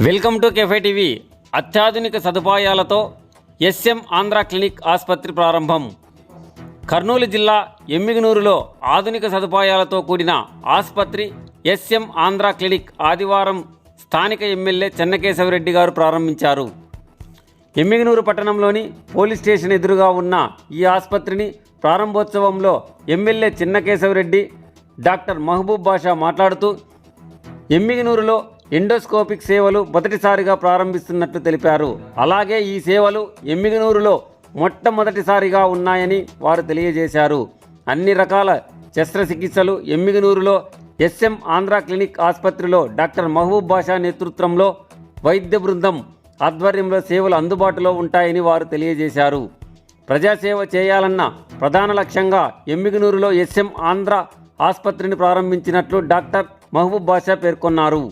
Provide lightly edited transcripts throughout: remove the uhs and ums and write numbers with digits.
Welcome to cafe TV. అత్యాధునిక సదుపాయాలతో S M Andhra clinic ఆసుపత్రి ప్రారంభం. కర్నూలు జిల్లా ఎమ్మిగనూరులో ఆధునిక సదుపాయాలతో కూడిన ఆసుపత్రి ఎస్ఎం ఆంధ్ర క్లినిక్ ఆదివారం స్థానిక ఎమ్మెల్యే చెన్నకేశవరెడ్డి గారు ప్రారంభించారు. ఎమ్మిగనూరు పట్టణంలోని పోలీస్ స్టేషన్ ఎదురుగా ఉన్న ఈ ఆసుపత్రిని ప్రారంభోత్సవంలో ఎమ్మెల్యే చెన్నకేశవరెడ్డి, డాక్టర్ మహబూబ్ బాషా మాట్లాడుతూ ఎమ్మిగనూరులో ఎండోస్కోపిక్ సేవలు మొదటిసారిగా ప్రారంభిస్తున్నట్లు తెలిపారు. అలాగే ఈ సేవలు ఎమ్మిగనూరులో మొట్టమొదటిసారిగా ఉన్నాయని వారు తెలియజేశారు. అన్ని రకాల శస్త్రచికిత్సలు ఎమ్మిగనూరులో ఎస్ఎం ఆంధ్ర క్లినిక్ ఆసుపత్రిలో డాక్టర్ మహబూబ్ బాషా నేతృత్వంలో వైద్య బృందం ఆధ్వర్యంలో సేవలు అందుబాటులో ఉంటాయని వారు తెలియజేశారు. ప్రజాసేవ చేయాలన్న ప్రధాన లక్ష్యంగా ఎమ్మిగనూరులో ఎస్ఎం ఆంధ్ర ఆసుపత్రిని ప్రారంభించినట్లు డాక్టర్ మహబూబ్ బాషా పేర్కొన్నారు.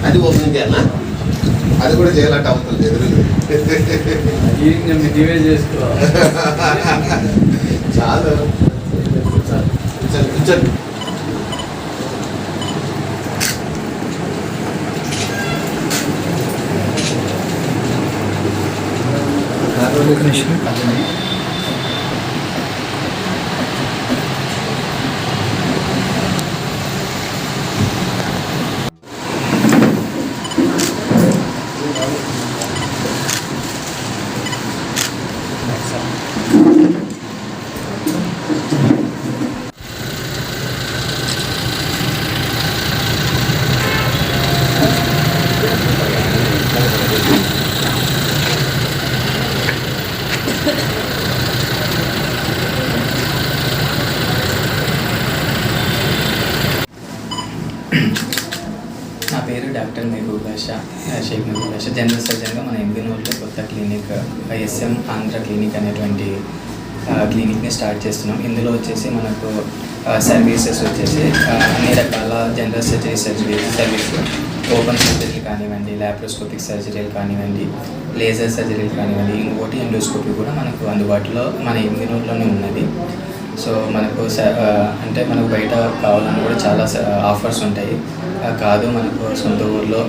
అది ఓపెన్ చేయాలా? అది కూడా చేయాలంటే అవుతుంది ఎదురు చాలు కూర్చోండి. నా పేరు డాక్టర్ మహబూబ్ బాషా, షేక్ మహబూబ్ బాషా. జనరల్ సర్జన్గా మన ఎమ్మిగనూరులో కొత్త క్లినిక్ ఎస్ఎం ఆంధ్ర క్లినిక్ అనేటువంటి క్లినిక్ని స్టార్ట్ చేస్తున్నాం. ఇందులో వచ్చేసి మనకు సర్వీసెస్ వచ్చేసి అన్ని రకాల జనరల్ సర్జరీస్, ఓపెన్ సర్జరీలు కానివ్వండి, ల్యాప్రోస్కోపిక్ సర్జరీలు కానివ్వండి, లేజర్ సర్జరీలు కానివ్వండి, ఇంకోటి ఎండోస్కోపీ కూడా మనకు అందుబాటులో మన ఎమ్మిగనూరులోనే ఉన్నది. సో మనకు అంటే మనకు బయట కావాలని కూడా చాలా ఆఫర్స్ ఉంటాయి. కాదు మనకు సొంత ఊర్లో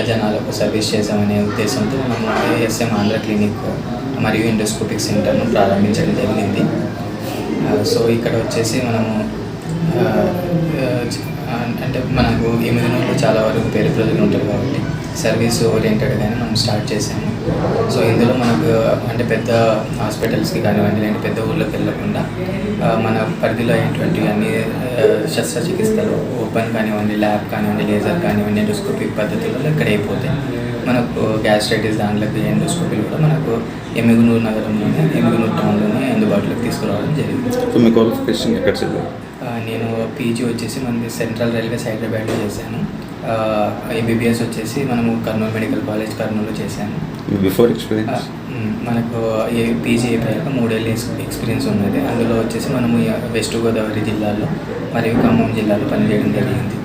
జనాలకు సర్వీస్ చేసామనే ఉద్దేశంతో మనము ఎస్ఎం ఆంధ్ర క్లినిక్ మరియు ఎండోస్కోపిక్ సెంటర్ను ప్రారంభించడం జరిగింది. సో ఇక్కడ వచ్చేసి మనము అంటే మనకు ఎమ్మిగనూరులో చాలా వరకు పేరు ప్రజలు ఉంటారు కాబట్టి సర్వీస్ ఓరియంటెడ్గానే మనం స్టార్ట్ చేసాము. సో ఇందులో మనకు అంటే పెద్ద హాస్పిటల్స్కి కానివ్వండి, లేదంటే పెద్ద ఊళ్ళోకి వెళ్ళకుండా మన పరిధిలో అయినటువంటి అన్ని శస్త్రచికిత్సలు ఓపెన్ కానివ్వండి, ల్యాబ్ కానివ్వండి, లేజర్ కానివ్వండి, ఎండోస్కోపిక్ పద్ధతులలో ఇక్కడ అయిపోతాయి. మనకు గ్యాస్ట్రైటిస్ దాంట్లోకి ఎండోస్కోపీలు కూడా మనకు ఎమ్మిగనూరు నగరంలోనే, ఎమ్మిగనూరు టౌన్లోనే అందుబాటులోకి తీసుకురావడం జరిగింది. మీ క్వాలిఫికేషన్ ఎక్కడ చదివారు? నేను పీజీ వచ్చేసి మనకి సెంట్రల్ రైల్వేస్ హైదరాబాద్లో చేశాను. ఎంబీబీఎస్ వచ్చేసి మనము కర్నూలు మెడికల్ కాలేజ్ కర్నూలులో చేశాను. బిఫోర్ ఎక్స్పీరియన్స్ మనకు పీజీ అయిపోయాక 3 ఏళ్ళ ఎక్స్పీరియన్స్ ఉన్నది. అందులో వచ్చేసి మనము వెస్ట్ గోదావరి జిల్లాలో మరియు ఖమ్మం జిల్లాలో పనిచేయడం జరిగింది.